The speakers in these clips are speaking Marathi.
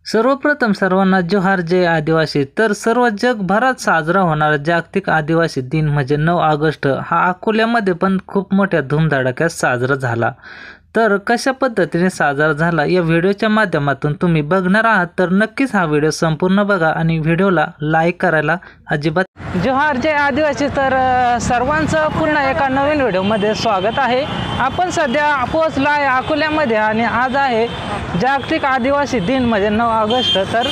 सर्वप्रथम सर्वांना जोहार जय आदिवासी। तर सर्व जगभरात साजरा होणारा जागतिक आदिवासी दिन म्हणजे 9 ऑगस्ट हा अकोल्यामध्ये पण खूप मोठ्या धूमधडाक्यात साजरा झाला। तर कशा पद्धतीने साजरा झाला या व्हिडिओच्या माध्यमातून तुम्ही बघणार आहात, तर नक्कीच हा व्हिडिओ संपूर्ण बघा आणि व्हिडिओला लाईक करायला अजिबात। जोहार जय आदिवासी। तर सर्वांचं पुन्हा एका नवीन व्हिडिओमध्ये स्वागत आहे। आपण सध्या पोहोचलो आहे अकोल्यामध्ये आणि आज आहे जागतिक आदिवासी दिन म्हणजे 9 ऑगस्ट। तर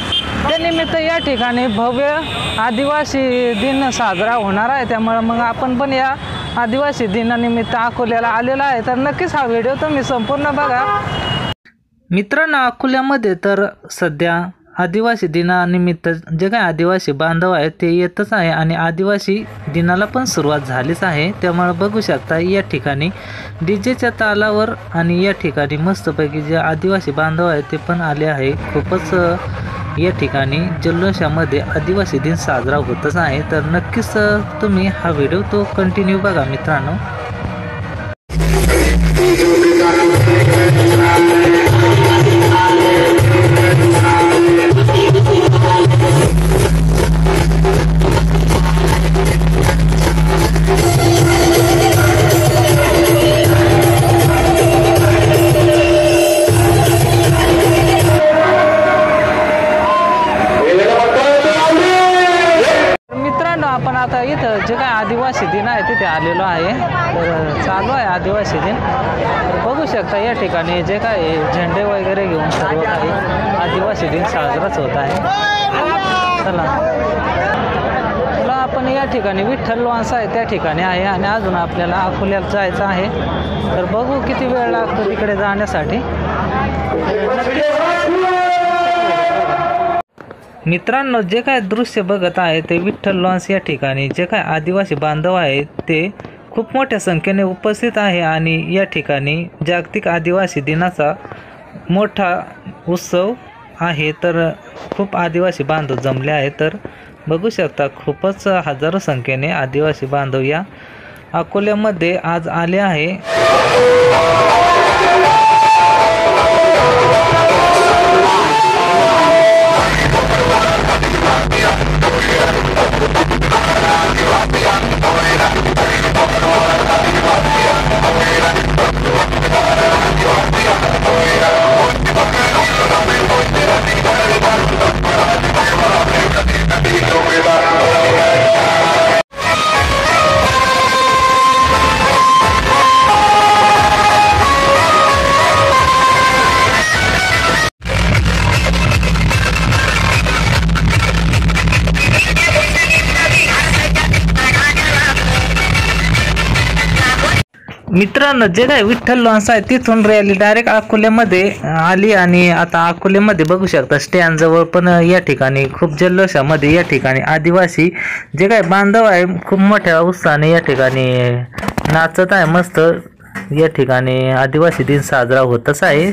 त्यानिमित्त या ठिकाणी भव्य आदिवासी दिन साजरा होणार आहे, त्यामुळे मग आपण पण या आदिवासी दिनानिमित्त अकोल्याला आलेला आहे। तर नक्कीच हा व्हिडिओ तुम्ही संपूर्ण बघा। मित्रांनो, अकोल्यामध्ये तर सध्या आदिवासी दिनानिमित्त जे काही आदिवासी बांधव आहेत ते येतच आहे आणि आदिवासी दिनाला पण सुरुवात झालीच आहे। त्यामुळे बघू शकता या ठिकाणी डीजेच्या तालावर आणि या ठिकाणी मस्तपैकी जे आदिवासी बांधव आहेत ते पण आले आहे। खूपच या ठिकाणी जल्लोषामध्ये आदिवासी दिन साजरा होतच आहे। तर नक्कीच तुम्ही हा व्हिडिओ तो कंटिन्यू बघा मित्रांनो। आपण आता इथं जे काय आदिवासी दिन आहे तिथे आलेलो आहे। तर चालू आहे आदिवासी दिन। बघू शकता या ठिकाणी जे काय झेंडे वगैरे घेऊन सर्व काही आदिवासी दिन साजराच होत आहे। चला आपण या ठिकाणी विठ्ठल लॉन्स आहे त्या ठिकाणी आहे आणि अजून आपल्याला अकोल्याला जायचं आहे। तर बघू किती वेळ लागतो तिकडे जाण्यासाठी। मित्रांनो, जे काय दृश्य बघत आहे ते विठ्ठल लॉन्स या ठिकाणी जे काय आदिवासी बांधव आहेत ते खूप मोठ्या संख्येने उपस्थित आहे आणि या ठिकाणी जागतिक आदिवासी दिनाचा मोठा उत्सव आहे। तर खूप आदिवासी बांधव जमले आहेत। तर बघू शकता खूपच हजारो संख्येने आदिवासी बांधव या अकोल्यामध्ये आज आले आहे। मित्रांनो, जे काय विठ्ठल लॉन्स आहे तिथून रॅली डायरेक्ट अकोल्यामध्ये आली आणि आता अकोल्यामध्ये बघू शकता स्टँड जवळ पण या ठिकाणी खूप जल्लोषामध्ये या ठिकाणी आदिवासी जे काय बांधव आहे खूप मोठ्या उत्साहाने या ठिकाणी नाचत आहे। मस्त या ठिकाणी आदिवासी दिन साजरा होतच आहे।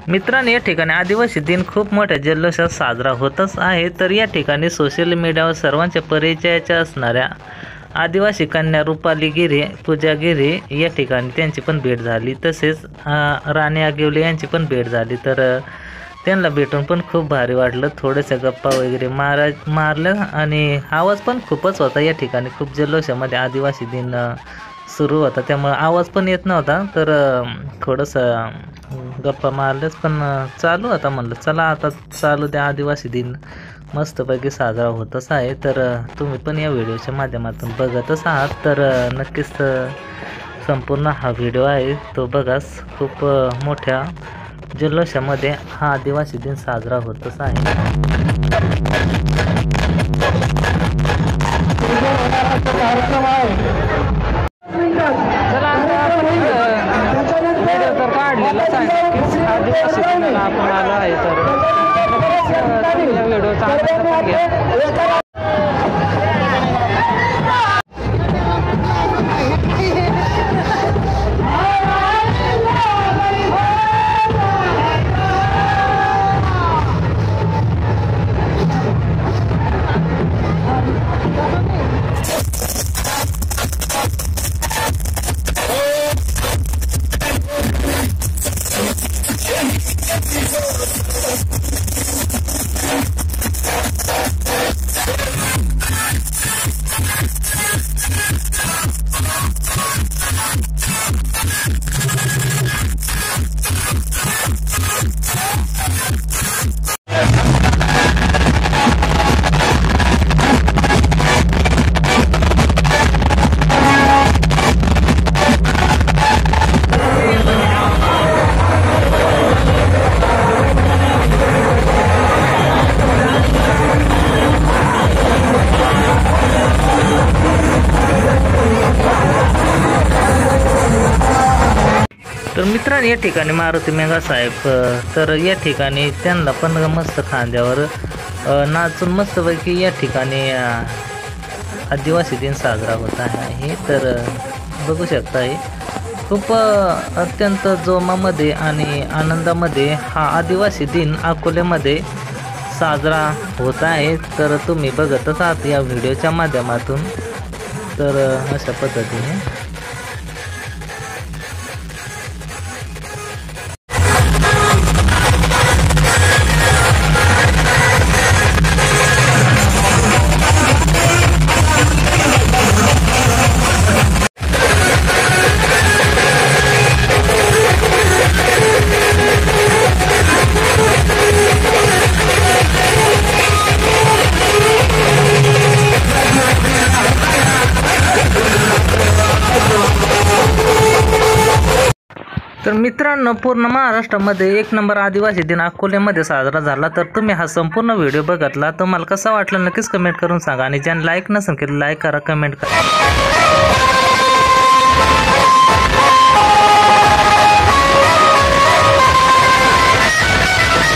मित्रांनो, या ठिकाणी आदिवासी दिन खूप मोठ्या जल्लोषात साजरा होतच आहे। तर या ठिकाणी सोशल मीडियावर सर्वांच्या परिचयाच्या असणाऱ्या आदिवासी कन्या रुपाली गिरे, पूजा गिरे या ठिकाणी त्यांची पण भेट झाली। तसेच राणी आगिवले यांची पण भेट झाली। तर त्यांना भेटून पण खूप भारी वाटलं। थोडेसे गप्पा वगैरे मारलं आणि आवाज पण खूपच होता। या ठिकाणी खूप जल्लोषामध्ये आदिवासी दिन सुरू होता, त्यामुळे आवाज पण येत नव्हता. तर थोडंसं गप्पा मारल्याच पण चालू होता. म्हणलं चला आता चालू द्या, आदिवासी दिन मस्तपैकी साजरा होतच आहे. तर तुम्ही पण या व्हिडिओच्या माध्यमातून बघतच आहात. तर नक्कीच संपूर्ण हा व्हिडिओ आहे तो बघाच. खूप मोठ्या जल्लोषामध्ये हा आदिवासी दिन साजरा होतच आहे. चला व्हिडिओ तर काढलेलाच आहे, आदिवासी दिनाला आपण आलो आहे. तर या व्हिडिओचा आनंद पण घ्या. तर मित्रांनो, या ठिकाणी मारुती मेघा साहेब, तर या ठिकाणी त्यांना पण मस्त खांद्यावर नाचून मस्तपैकी या ठिकाणी आदिवासी दिन साजरा होत आहे. तर बघू शकता आहे, खूप अत्यंत जोमामध्ये आणि आनंदामध्ये हा आदिवासी दिन अकोल्यामध्ये साजरा होत आहे. तर तुम्ही बघतच आहात या व्हिडिओच्या माध्यमातून. तर अशा पद्धतीने तर मित्रांनो, पूर्ण महाराष्ट्रामध्ये 1 नंबर आदिवासी दिन अकोल्यामध्ये साजरा झाला. तर तुम्ही हा संपूर्ण व्हिडिओ बघितला, तुम्हाला कसा वाटला नक्कीच कमेंट करून सांगा. आणि ज्यांनी लाईक नसेल केलं लाईक करा, कमेंट करा.